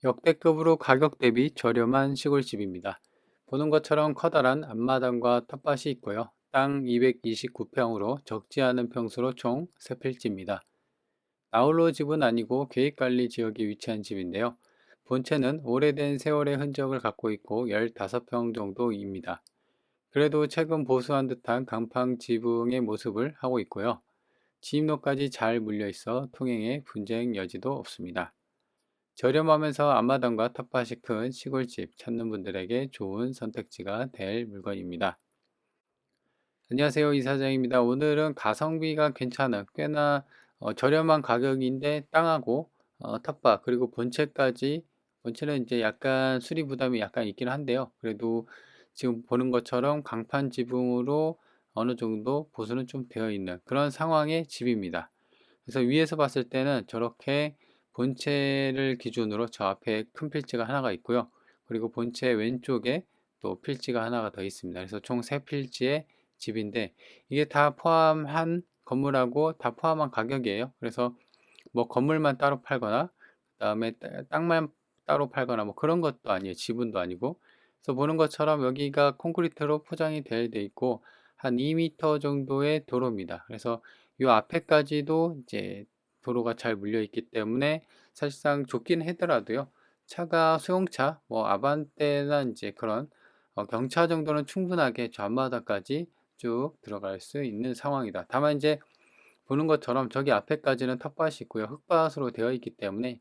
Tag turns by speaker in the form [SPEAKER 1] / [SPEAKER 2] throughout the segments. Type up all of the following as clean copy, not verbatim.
[SPEAKER 1] 역대급으로 가격 대비 저렴한 시골집입니다. 보는 것처럼 커다란 앞마당과 텃밭이 있고요. 땅 229평으로 적지 않은 평수로 총 3필지입니다. 나홀로 집은 아니고 계획관리 지역에 위치한 집인데요. 본체는 오래된 세월의 흔적을 갖고 있고 15평 정도입니다. 그래도 최근 보수한 듯한 강판 지붕의 모습을 하고 있고요. 진입로까지 잘 물려 있어 통행에 분쟁 여지도 없습니다. 저렴하면서 앞마당과 텃밭이 큰 시골집 찾는 분들에게 좋은 선택지가 될 물건입니다. 안녕하세요, 이사장입니다. 오늘은 가성비가 괜찮은 꽤나 저렴한 가격인데 땅하고 텃밭 그리고 본체는 이제 약간 수리 부담이 약간 있긴 한데요. 그래도 지금 보는 것처럼 강판 지붕으로 어느 정도 보수는 좀 되어 있는 그런 상황의 집입니다. 그래서 위에서 봤을 때는 저렇게 본체를 기준으로 저 앞에 큰 필지가 하나가 있고요. 그리고 본체 왼쪽에 또 필지가 하나가 더 있습니다. 그래서 총 세 필지의 집인데 이게 다 포함한 건물하고 다 포함한 가격이에요. 그래서 뭐 건물만 따로 팔거나 그다음에 땅만 따로 팔거나 뭐 그런 것도 아니에요. 지분도 아니고. 그래서 보는 것처럼 여기가 콘크리트로 포장이 돼 있고 한 2m 정도의 도로입니다. 그래서 이 앞에까지도 이제 도로가 잘 물려 있기 때문에 사실상 좁긴 하더라도요. 차가 소형차, 뭐 아반떼나 이제 그런 경차 정도는 충분하게 저 앞마다까지 쭉 들어갈 수 있는 상황이다. 다만 이제 보는 것처럼 저기 앞에까지는 텃밭이 있고요. 흙밭으로 되어 있기 때문에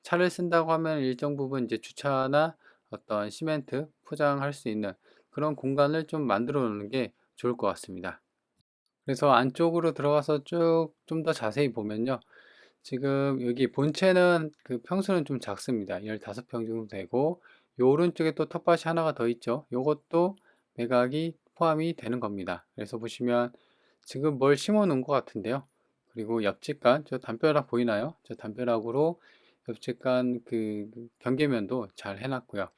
[SPEAKER 1] 차를 쓴다고 하면 일정 부분 이제 주차나 어떤 시멘트 포장할 수 있는 그런 공간을 좀 만들어 놓는 게 좋을 것 같습니다. 그래서 안쪽으로 들어가서 쭉 좀 더 자세히 보면요. 지금 여기 본체는 그 평수는 좀 작습니다. 15평 정도 되고 요 오른쪽에 또 텃밭이 하나가 더 있죠. 요것도 매각이 포함이 되는 겁니다. 그래서 보시면 지금 뭘 심어 놓은 것 같은데요. 그리고 옆집간 저 담벼락 보이나요? 저 담벼락으로 옆집간 그 경계면도 잘 해놨고요.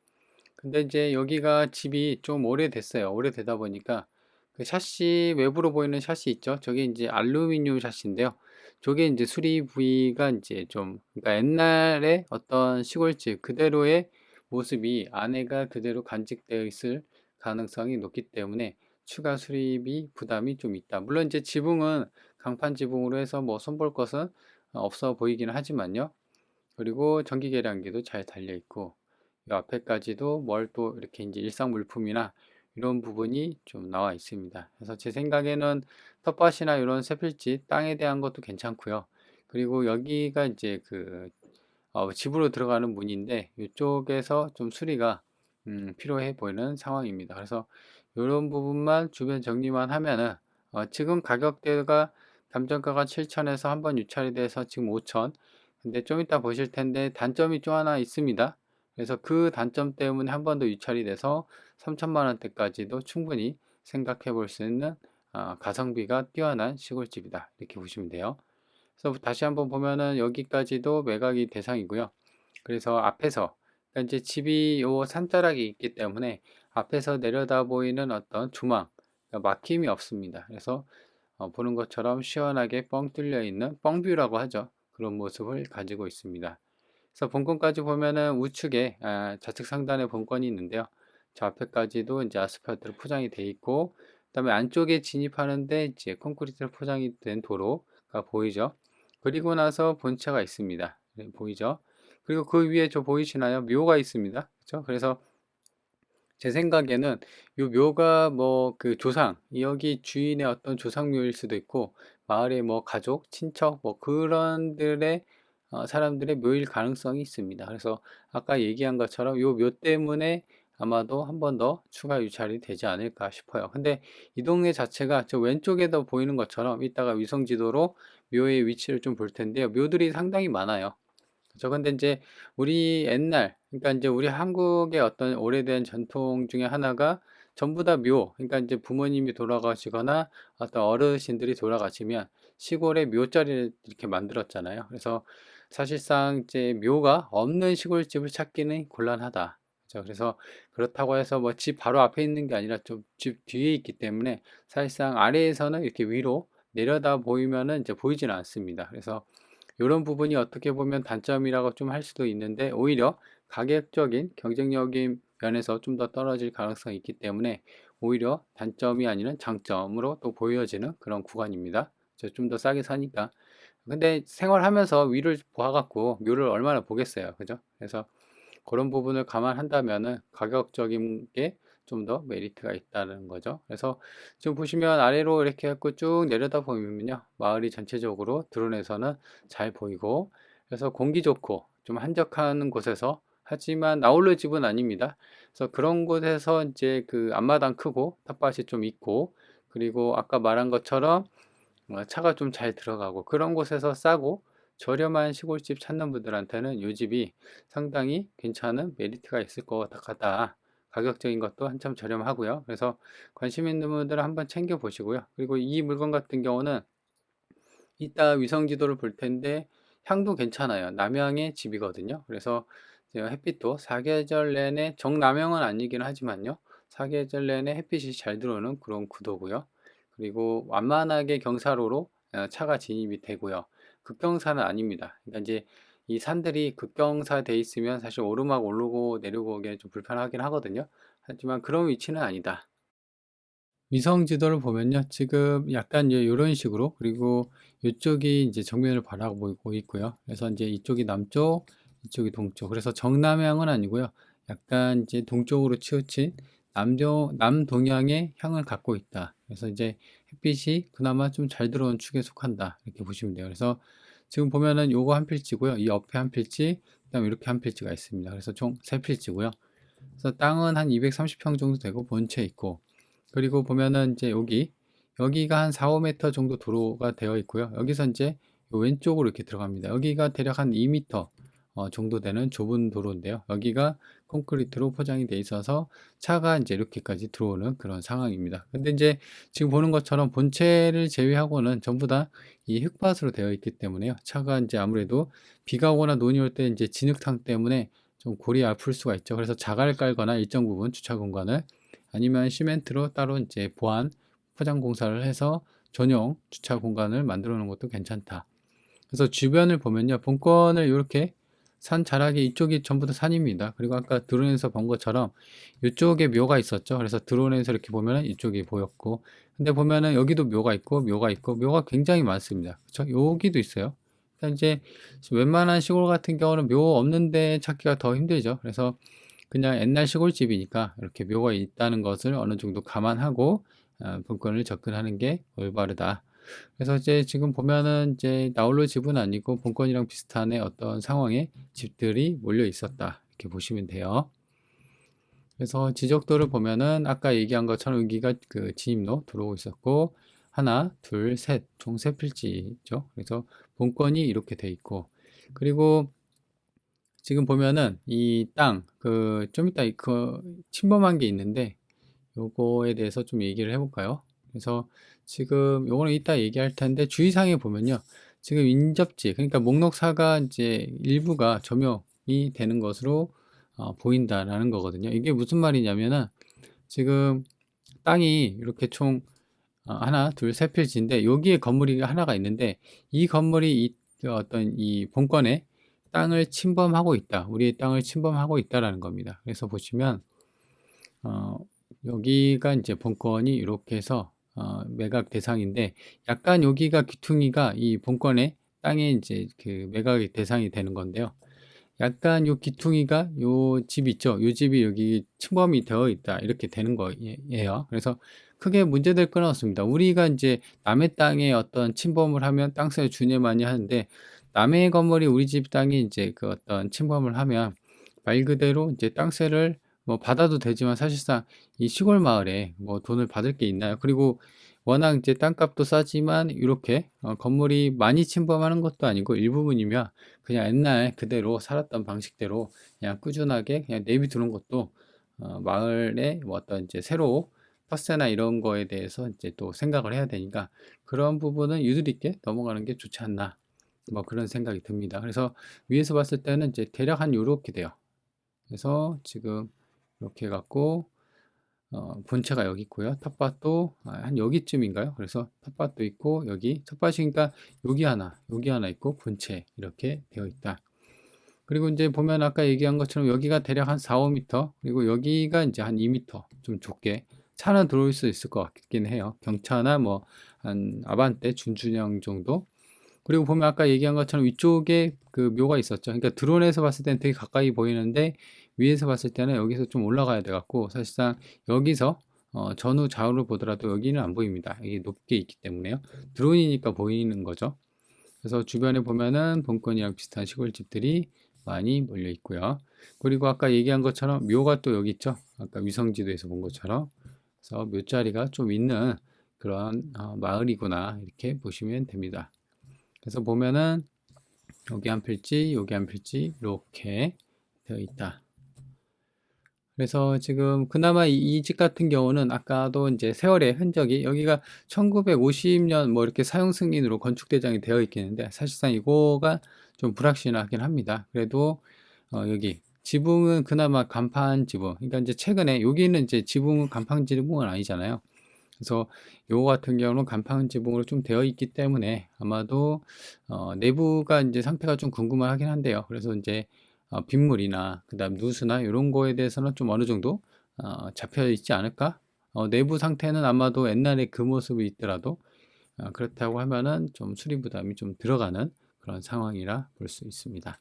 [SPEAKER 1] 근데 이제 여기가 집이 좀 오래됐어요. 오래되다 보니까 그 샤시 외부로 보이는 샤시 있죠? 저게 이제 알루미늄 샤시인데요. 저게 이제 수리 부위가 이제 좀 그러니까 옛날에 어떤 시골집 그대로의 모습이 안에가 그대로 간직되어 있을 가능성이 높기 때문에 추가 수리비 부담이 좀 있다. 물론 이제 지붕은 강판 지붕으로 해서 뭐 손볼 것은 없어 보이기는 하지만요. 그리고 전기 계량기도 잘 달려 있고 이 앞에까지도 뭘 또 이렇게 이제 일상 물품이나 이런 부분이 좀 나와 있습니다. 그래서 제 생각에는 텃밭이나 이런 새필지 땅에 대한 것도 괜찮고요. 그리고 여기가 이제 그 집으로 들어가는 문인데 이쪽에서 좀 수리가 필요해 보이는 상황입니다. 그래서 이런 부분만 주변 정리만 하면은 지금 가격대가 담정가가 7천에서 한번 유찰이 돼서 지금 5천. 근데 좀 이따 보실 텐데 단점이 좀 하나 있습니다. 그래서 그 단점 때문에 한 번 더 유찰이 돼서 3천만 원대까지도 충분히 생각해 볼 수 있는 가성비가 뛰어난 시골집이다. 이렇게 보시면 돼요. 그래서 다시 한번 보면은 여기까지도 매각이 대상이고요. 그래서 앞에서 그러니까 이제 집이 요 산자락이 있기 때문에 앞에서 내려다 보이는 어떤 주망 그러니까 막힘이 없습니다. 그래서 보는 것처럼 시원하게 뻥 뚫려 있는 뻥뷰라고 하죠. 그런 모습을 가지고 있습니다. 그래서 본건까지 보면은 우측에 좌측 상단에 본건이 있는데요. 저 앞에까지도 이제 아스팔트로 포장이 돼 있고, 그다음에 안쪽에 진입하는데 이제 콘크리트로 포장이 된 도로가 보이죠. 그리고 나서 본체가 있습니다. 네, 보이죠? 그리고 그 위에 저 보이시나요? 묘가 있습니다. 그렇죠? 그래서 제 생각에는 요 묘가 뭐 그 조상, 여기 주인의 어떤 조상묘일 수도 있고, 마을의 뭐 가족, 친척, 뭐 그런들의 사람들의 묘일 가능성이 있습니다. 그래서 아까 얘기한 것처럼 요 묘 때문에 아마도 한 번 더 추가 유찰이 되지 않을까 싶어요. 근데 이 동네 자체가 저 왼쪽에도 보이는 것처럼 이따가 위성 지도로 묘의 위치를 좀 볼 텐데요. 묘들이 상당히 많아요. 그죠. 근데 이제 우리 옛날, 그러니까 이제 우리 한국의 어떤 오래된 전통 중에 하나가 전부 다 묘, 그러니까 이제 부모님이 돌아가시거나 어떤 어르신들이 돌아가시면 시골에 묘자리를 이렇게 만들었잖아요. 그래서 사실상 이제 묘가 없는 시골집을 찾기는 곤란하다. 그죠. 그래서 그렇다고 해서 뭐 집 바로 앞에 있는 게 아니라 좀 집 뒤에 있기 때문에 사실상 아래에서는 이렇게 위로 내려다 보이면은 이제 보이지는 않습니다. 그래서 이런 부분이 어떻게 보면 단점이라고 좀 할 수도 있는데 오히려 가격적인 경쟁력인 면에서 좀 더 떨어질 가능성이 있기 때문에 오히려 단점이 아니라 장점으로 또 보여지는 그런 구간입니다. 좀 더 싸게 사니까. 근데 생활하면서 위를 보아갖고 묘를 얼마나 보겠어요. 그죠? 그래서 그런 부분을 감안한다면은 가격적인 게 좀 더 메리트가 있다는 거죠. 그래서 지금 보시면 아래로 이렇게 해갖고 쭉 내려다 보면요. 마을이 전체적으로 드론에서는 잘 보이고, 그래서 공기 좋고 좀 한적한 곳에서, 하지만 나홀로 집은 아닙니다. 그래서 그런 곳에서 이제 그 앞마당 크고 텃밭이 좀 있고, 그리고 아까 말한 것처럼 차가 좀 잘 들어가고 그런 곳에서 싸고 저렴한 시골집 찾는 분들한테는 이 집이 상당히 괜찮은 메리트가 있을 것 같다. 가격적인 것도 한참 저렴하고요. 그래서 관심 있는 분들은 한번 챙겨 보시고요. 그리고 이 물건 같은 경우는 이따 위성 지도를 볼 텐데 향도 괜찮아요. 남향의 집이거든요. 그래서 제가 햇빛도 사계절 내내, 정남향은 아니긴 하지만요. 사계절 내내 햇빛이 잘 들어오는 그런 구도고요. 그리고 완만하게 경사로로 차가 진입이 되고요. 극경사는 아닙니다. 그러니까 이제 이 산들이 극경사 돼 있으면 사실 오르막 오르고 내려고 오기엔 좀 불편하긴 하거든요. 하지만 그런 위치는 아니다. 위성 지도를 보면요. 지금 약간 이제 이런 식으로, 그리고 이쪽이 이제 정면을 바라보고 있고요. 그래서 이제 이쪽이 남쪽, 이쪽이 동쪽. 그래서 정남향은 아니고요. 약간 이제 동쪽으로 치우친 남동향의 향을 갖고 있다. 그래서 이제 햇빛이 그나마 좀 잘 들어오는 축에 속한다. 이렇게 보시면 돼요. 그래서 지금 보면은 요거 한 필지고요. 이 옆에 한 필지, 그다음에 이렇게 한 필지가 있습니다. 그래서 총 세 필지고요. 그래서 땅은 한 230평 정도 되고 본체 있고, 그리고 보면은 이제 여기가 한 4, 5m 정도 도로가 되어 있고요. 여기서 이제 왼쪽으로 이렇게 들어갑니다. 여기가 대략 한 2m 정도 되는 좁은 도로인데요. 여기가 콘크리트로 포장이 되어 있어서 차가 이제 이렇게까지 들어오는 그런 상황입니다. 근데 이제 지금 보는 것처럼 본체를 제외하고는 전부 다 이 흙밭으로 되어 있기 때문에요. 차가 이제 아무래도 비가 오거나 눈이 올 때 이제 진흙탕 때문에 좀 골이 아플 수가 있죠. 그래서 자갈을 깔거나 일정 부분 주차 공간을, 아니면 시멘트로 따로 이제 보완 포장 공사를 해서 전용 주차 공간을 만들어 놓은 것도 괜찮다. 그래서 주변을 보면요. 본권을 이렇게 산 자락이 이쪽이 전부 다 산입니다. 그리고 아까 드론에서 본 것처럼 이쪽에 묘가 있었죠. 그래서 드론에서 이렇게 보면은 이쪽이 보였고, 근데 보면은 여기도 묘가 있고 묘가 있고 묘가 굉장히 많습니다. 그렇죠? 여기도 있어요. 그러니까 이제 웬만한 시골 같은 경우는 묘 없는데 찾기가 더 힘들죠. 그래서 그냥 옛날 시골집이니까 이렇게 묘가 있다는 것을 어느 정도 감안하고 본권을 접근하는 게 올바르다. 그래서 이제 지금 보면은 이제 나홀로 집은 아니고 본권이랑 비슷한 어떤 상황의 집들이 몰려 있었다. 이렇게 보시면 돼요. 그래서 지적도를 보면은 아까 얘기한 것처럼 여기가 그 진입로 들어오고 있었고, 하나, 둘, 셋, 총 세 필지죠. 그래서 본권이 이렇게 돼 있고, 그리고 지금 보면은 이 땅, 좀 이따 침범한 게 있는데, 요거에 대해서 좀 얘기를 해볼까요? 그래서 지금 요거는 이따 얘기할 텐데, 주의사항에 보면요. 지금 인접지, 그러니까 목록사가 이제 일부가 점용이 되는 것으로 보인다라는 거거든요. 이게 무슨 말이냐면은, 지금 땅이 이렇게 총 하나, 둘, 세 필지인데, 여기에 건물이 하나가 있는데, 이 건물이 어떤 이 본권에 땅을 침범하고 있다. 우리의 땅을 침범하고 있다라는 겁니다. 그래서 보시면, 어, 여기가 이제 본권이 이렇게 해서 매각 대상인데, 약간 여기가 귀퉁이가 이 본권의 땅에 이제 그 매각의 대상이 되는 건데요. 약간 요 귀퉁이가 요 집 있죠. 요 집이 여기 침범이 되어 있다. 이렇게 되는 거예요. 그래서 크게 문제될 건 없습니다. 우리가 이제 남의 땅에 어떤 침범을 하면 땅세 준회 많이 하는데, 남의 건물이 우리 집 땅에 이제 그 어떤 침범을 하면 말 그대로 이제 땅세를 뭐 받아도 되지만, 사실상 이 시골 마을에 뭐 돈을 받을 게 있나요? 그리고 워낙 이제 땅값도 싸지만 이렇게 건물이 많이 침범하는 것도 아니고 일부분이면 그냥 옛날 그대로 살았던 방식대로 그냥 꾸준하게 그냥 내비두는 것도 마을의 뭐 어떤 이제 새로 텃세나 이런 거에 대해서 이제 또 생각을 해야 되니까, 그런 부분은 유두리 있게 넘어가는 게 좋지 않나, 뭐 그런 생각이 듭니다. 그래서 위에서 봤을 때는 이제 대략 한 요렇게 돼요. 그래서 지금 이렇게 해갖고 본체가 여기 있고요. 텃밭도 한 여기쯤인가요? 그래서 텃밭도 있고, 여기 텃밭이니까 여기 하나 있고 본체 이렇게 되어 있다. 그리고 이제 보면 아까 얘기한 것처럼 여기가 대략 한 4-5m, 그리고 여기가 이제 한 2m, 좀 좁게 차는 들어올 수 있을 것 같긴 해요. 경차나 뭐 한 아반떼, 준준형 정도. 그리고 보면 아까 얘기한 것처럼 위쪽에 그 묘가 있었죠. 그러니까 드론에서 봤을 때는 되게 가까이 보이는데 위에서 봤을 때는 여기서 좀 올라가야 돼 갖고, 사실상 여기서 전후 좌우를 보더라도 여기는 안 보입니다. 이게 높게 있기 때문에요. 드론이니까 보이는 거죠. 그래서 주변에 보면은 본권이랑 비슷한 시골집들이 많이 몰려 있고요. 그리고 아까 얘기한 것처럼 묘가 또 여기 있죠. 아까 위성지도에서 본 것처럼. 그래서 묘자리가 좀 있는 그런 마을이구나, 이렇게 보시면 됩니다. 그래서 보면은 여기 한 필지, 여기 한 필지 이렇게 되어 있다. 그래서 지금 그나마 이 집 같은 경우는 아까도 이제 세월의 흔적이, 여기가 1950년 뭐 이렇게 사용 승인으로 건축 대장이 되어 있겠는데 사실상 이거가 좀 불확실하긴 합니다. 그래도 여기 지붕은 그나마 간판 지붕, 그러니까 이제 최근에 여기는 이제 지붕은 간판 지붕은 아니잖아요. 그래서 요거 같은 경우는 간판 지붕으로 좀 되어 있기 때문에 아마도 내부가 이제 상태가 좀 궁금하긴 한데요. 그래서 이제 빗물이나 그다음 누수나 이런 거에 대해서는 좀 어느 정도 잡혀 있지 않을까? 내부 상태는 아마도 옛날에 그 모습이 있더라도 그렇다고 하면은 좀 수리 부담이 좀 들어가는 그런 상황이라 볼 수 있습니다.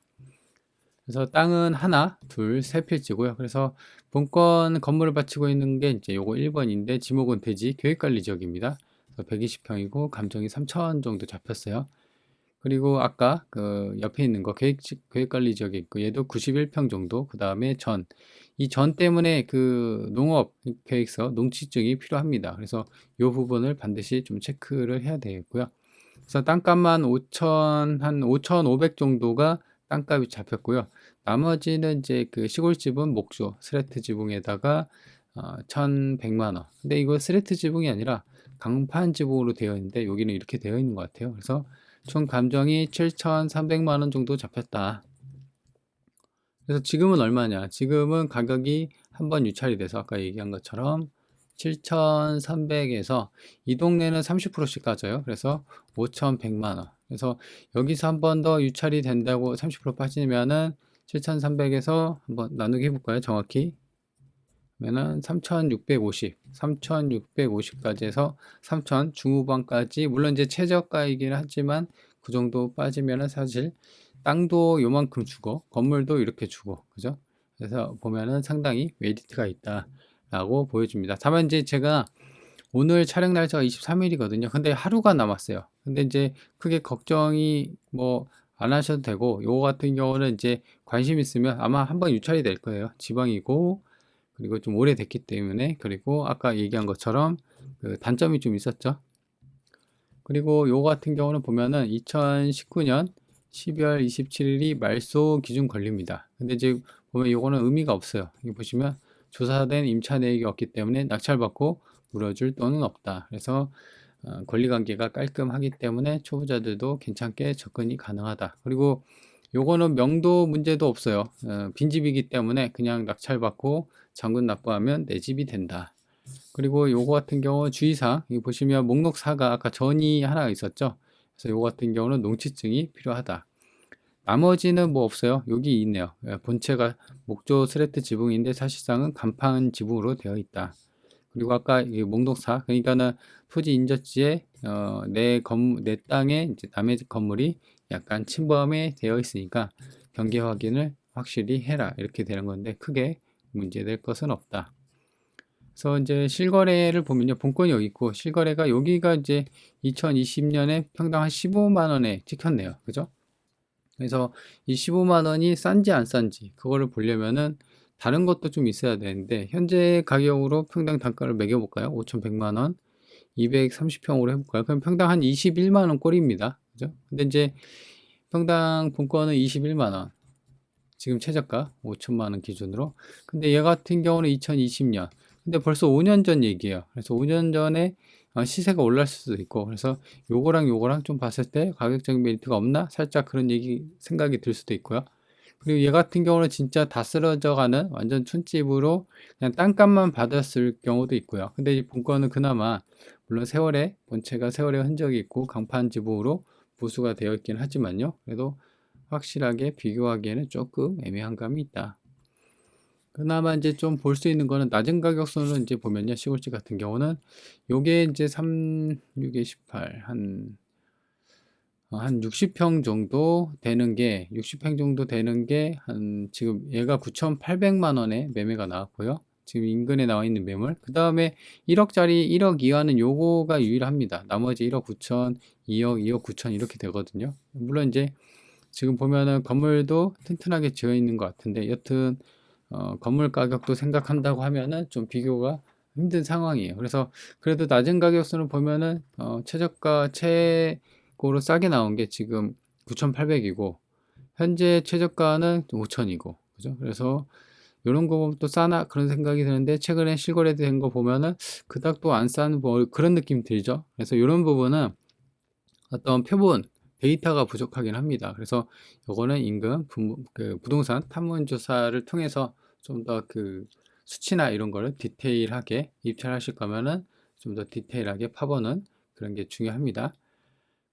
[SPEAKER 1] 그래서 땅은 하나, 둘, 세 필지고요. 그래서 본권 건물을 바치고 있는 게 이제 요거 1번인데 지목은 대지 계획관리 지역입니다. 120평이고 감정이 3천 정도 잡혔어요. 그리고 아까 그 옆에 있는 거 계획관리 지역에 있고 얘도 91평 정도. 그 다음에 이 전 때문에 그 농업 계획서 농지증이 필요합니다. 그래서 이 부분을 반드시 좀 체크를 해야 되겠고요. 그래서 땅값만 한 5,500 정도가 땅값이 잡혔고요. 나머지는 이제 그 시골집은 목조, 스레트 지붕에다가 1,100만 원. 근데 이거 스레트 지붕이 아니라 강판 지붕으로 되어 있는데 여기는 이렇게 되어 있는 것 같아요. 그래서 총 감정이 7,300만 원 정도 잡혔다. 그래서 지금은 얼마냐? 지금은 가격이 한번 유찰이 돼서 아까 얘기한 것처럼 7,300에서 이 동네는 30%씩 가져요. 그래서 5,100만 원. 그래서 여기서 한 번 더 유찰이 된다고 30% 빠지면은 7,300에서 한번 나누기 해볼까요? 정확히. 그러면은 3,650까지 해서 3,000 중후반까지, 물론 이제 최저가이긴 하지만 그 정도 빠지면은 사실 땅도 요만큼 주고 건물도 이렇게 주고, 그죠? 그래서 보면은 상당히 메리트가 있다라고 보여줍니다. 다만 이제 제가 오늘 촬영 날짜가 23일이거든요. 근데 하루가 남았어요. 근데 이제 크게 걱정이 뭐 안 하셔도 되고, 요거 같은 경우는 이제 관심 있으면 아마 한번 유찰이 될 거예요. 지방이고, 그리고 좀 오래됐기 때문에, 그리고 아까 얘기한 것처럼 그 단점이 좀 있었죠. 그리고 요거 같은 경우는 보면은 2019년 12월 27일이 말소 기준 권리입니다. 근데 이제 보면 요거는 의미가 없어요. 여기 보시면 조사된 임차 내역이 없기 때문에 낙찰받고 물어줄 돈은 없다. 그래서 권리관계가 깔끔하기 때문에 초보자들도 괜찮게 접근이 가능하다. 그리고 요거는 명도 문제도 없어요. 빈집이기 때문에 그냥 낙찰받고 잔금 납부하면 내 집이 된다. 그리고 요거 같은 경우 주의사항, 여기 보시면 목록 4가 아까 전이 하나 있었죠. 그래서 요거 같은 경우는 농지증이 필요하다. 나머지는 뭐 없어요. 여기 있네요. 본체가 목조 스레트 지붕인데 사실상은 간판 지붕으로 되어 있다. 그리고 아까 이 목록 4, 그러니까는 토지 인접지에 내 땅에 이제 남의 건물이 약간 침범이 되어 있으니까 경계 확인을 확실히 해라, 이렇게 되는 건데 크게 문제될 것은 없다. 그래서 이제 실거래를 보면요, 본권이 여기 있고 실거래가 여기가 이제 2020년에 평당 한 15만 원에 찍혔네요. 그죠? 그래서 이 15만 원이 싼지 안 싼지 그거를 보려면은 다른 것도 좀 있어야 되는데, 현재 가격으로 평당 단가를 매겨볼까요? 5,100만 원, 230평으로 해볼까요? 그럼 평당 한 21만 원 꼴입니다. 그죠? 근데 이제 평당 본권은 21만 원, 지금 최저가 5천만 원 기준으로. 근데 얘 같은 경우는 2020년. 근데 벌써 5년 전 얘기예요. 그래서 5년 전에 시세가 올랐을 수도 있고, 그래서 요거랑 좀 봤을 때 가격적인 메리트가 없나? 살짝 그런 생각이 들 수도 있고요. 그리고 얘 같은 경우는 진짜 다 쓰러져 가는 완전 촌집으로 그냥 땅값만 받았을 경우도 있고요. 근데 이 본권은 그나마, 물론 본체가 세월의 흔적이 있고 강판 지붕으로 보수가 되어 있긴 하지만요. 그래도 확실하게 비교하기에는 조금 애매한 감이 있다. 그나마 이제 좀 볼 수 있는 거는 낮은 가격선으로 이제 보면요. 시골집 같은 경우는 요게 이제 6에 18 한 60평 정도 되는 게 60평 정도 되는 게 한 지금 얘가 9,800만 원에 매매가 나왔고요. 지금 인근에 나와 있는 매물. 그다음에 1억짜리 1억 이하는 요거가 유일합니다. 나머지 1억 9천, 2억, 2억 9천 이렇게 되거든요. 물론 이제 지금 보면은 건물도 튼튼하게 지어 있는 것 같은데 여튼 건물 가격도 생각한다고 하면은 좀 비교가 힘든 상황이에요. 그래서 그래도 낮은 가격선을 보면은 최저가 최고로 싸게 나온 게 지금 9,800이고 현재 최저가는 5,000이고 그죠? 그래서 이런 거 보면 또 싸나 그런 생각이 드는데 최근에 실거래 된 거 보면은 그닥 또 안 싼 뭐 그런 느낌 들죠. 그래서 이런 부분은 어떤 표본 데이터가 부족하긴 합니다. 그래서 요거는 인근 그 부동산 탐문 조사를 통해서 좀 더 그 수치나 이런 거를 디테일하게 입찰하실 거면은 좀 더 디테일하게 파보는 그런 게 중요합니다.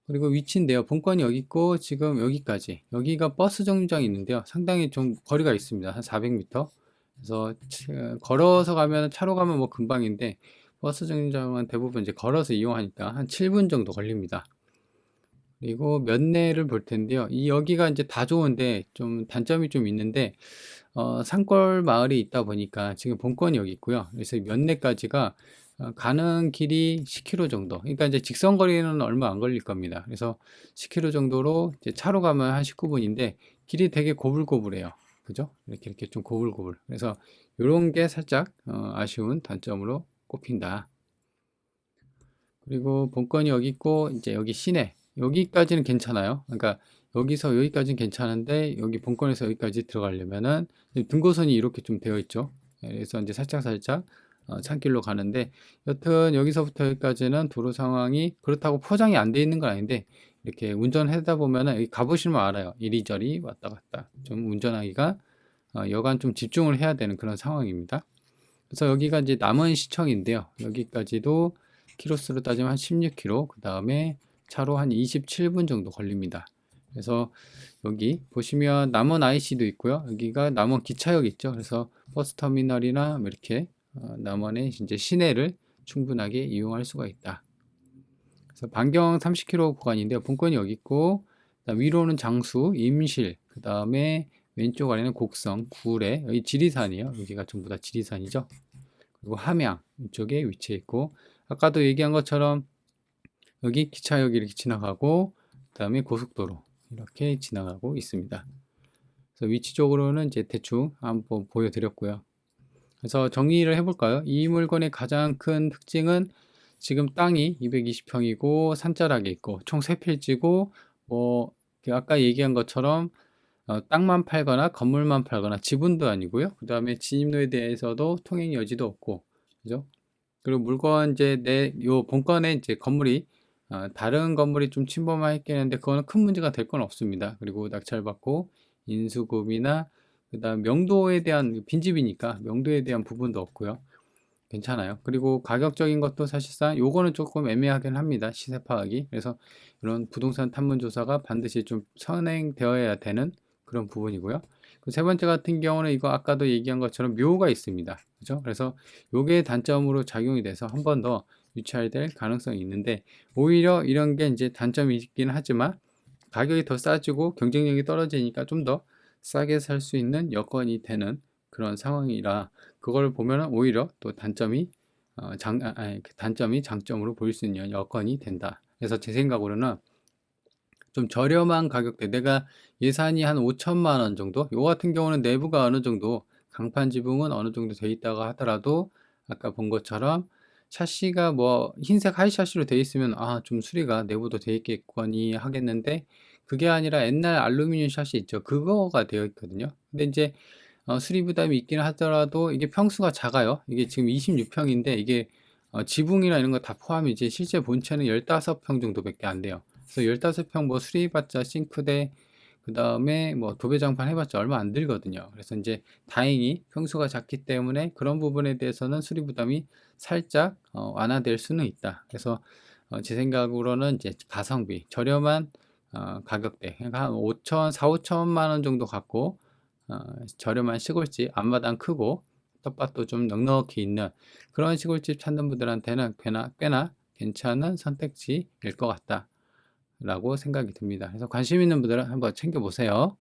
[SPEAKER 1] 그리고 위치인데요. 본건이 여기 있고 지금 여기까지 여기가 버스 정류장이 있는데요. 상당히 좀 거리가 있습니다. 한 400m. 그래서 걸어서 가면 차로 가면 뭐 금방인데 버스 정류장은 대부분 이제 걸어서 이용하니까 한 7분 정도 걸립니다. 그리고 면내를 볼 텐데요. 이 여기가 이제 다 좋은데 좀 단점이 좀 있는데 산골 마을이 있다 보니까 지금 본건이 여기 있고요. 그래서 면내까지가 가는 길이 10km 정도. 그러니까 이제 직선 거리는 얼마 안 걸릴 겁니다. 그래서 10km 정도로 이제 차로 가면 한 19분인데 길이 되게 고불고불해요. 그죠? 이렇게 좀 고불고불. 그래서 이런 게 살짝 아쉬운 단점으로 꼽힌다. 그리고 본건이 여기 있고 이제 여기 시내 여기까지는 괜찮아요. 그러니까 여기서 여기까지는 괜찮은데 여기 본건에서 여기까지 들어가려면은 등고선이 이렇게 좀 되어 있죠. 그래서 이제 살짝 산길로 가는데 여튼 여기서부터 여기까지는 도로 상황이 그렇다고 포장이 안 돼 있는 건 아닌데 이렇게 운전하다 보면은 여기 가보시면 알아요. 이리저리 왔다 갔다 좀 운전하기가 여간 좀 집중을 해야 되는 그런 상황입니다. 그래서 여기가 이제 남원시청인데요. 여기까지도 키로수로 따지면 한 16km, 그 다음에 차로 한 27분 정도 걸립니다. 그래서 여기 보시면 남원 IC도 있고요. 여기가 남원 기차역 있죠. 그래서 버스터미널이나 뭐 이렇게 남원의 이제 시내를 충분하게 이용할 수가 있다. 그래서 반경 30km 구간인데요. 본건이 여기 있고 위로는 장수, 임실, 그 다음에 왼쪽 아래는 곡성, 구례, 여기 지리산이에요. 여기가 전부 다 지리산이죠. 그리고 함양 이쪽에 위치해 있고 아까도 얘기한 것처럼 여기 기차역이 이렇게 지나가고 그 다음에 고속도로 이렇게 지나가고 있습니다. 그래서 위치적으로는 이제 대충 한번 보여드렸고요. 그래서 정리를 해볼까요? 이 물건의 가장 큰 특징은 지금 땅이 220평이고 산자락에 있고 총 3필지고 뭐 아까 얘기한 것처럼 땅만 팔거나 건물만 팔거나 지분도 아니고요. 그 다음에 진입로에 대해서도 통행 여지도 없고, 그죠? 그리고 물건 이제 요 본건에 이제 건물이 다른 건물이 좀 침범했겠는데 그거는 큰 문제가 될 건 없습니다. 그리고 낙찰받고 인수급이나 그다음 명도에 대한 빈집이니까 명도에 대한 부분도 없고요. 괜찮아요. 그리고 가격적인 것도 사실상 요거는 조금 애매하긴 합니다. 시세 파악이. 그래서 이런 부동산 탐문 조사가 반드시 좀 선행되어야 되는 그런 부분이고요. 그 세 번째 같은 경우는 이거 아까도 얘기한 것처럼 묘가 있습니다. 그죠? 그래서 요게 단점으로 작용이 돼서 한 번 더 유찰될 가능성이 있는데 오히려 이런 게 이제 단점이 있긴 하지만 가격이 더 싸지고 경쟁력이 떨어지니까 좀 더 싸게 살 수 있는 여건이 되는 그런 상황이라 그걸 보면 오히려 또 단점이 그 단점이 장점으로 보일 수 있는 여건이 된다. 그래서 제 생각으로는 좀 저렴한 가격대 내가 예산이 한 5천만 원 정도 요 같은 경우는 내부가 어느 정도 강판 지붕은 어느 정도 돼 있다고 하더라도 아까 본 것처럼 샤시가 뭐 흰색 하이 샤시로 돼 있으면 좀 수리가 내부도 돼 있겠거니 하겠는데 그게 아니라 옛날 알루미늄 샤시 있죠. 그거가 되어 있거든요. 근데 이제 수리 부담이 있긴 하더라도 이게 평수가 작아요. 이게 지금 26평인데 이게 지붕이나 이런 거 다 포함이지 실제 본체는 15평 정도밖에 안 돼요. 그래서 15평 뭐 수리해봤자 싱크대 그 다음에 뭐 도배장판 해봤자 얼마 안 들거든요. 그래서 이제 다행히 평수가 작기 때문에 그런 부분에 대해서는 수리 부담이 살짝 완화될 수는 있다. 그래서 제 생각으로는 이제 가성비 저렴한 가격대, 그러니까 한 5천, 4, 5천만 원 정도 갖고 저렴한 시골집, 앞마당 크고 텃밭도 좀 넉넉히 있는 그런 시골집 찾는 분들한테는 꽤나 괜찮은 선택지일 것 같다라고 생각이 듭니다. 그래서 관심 있는 분들은 한번 챙겨보세요.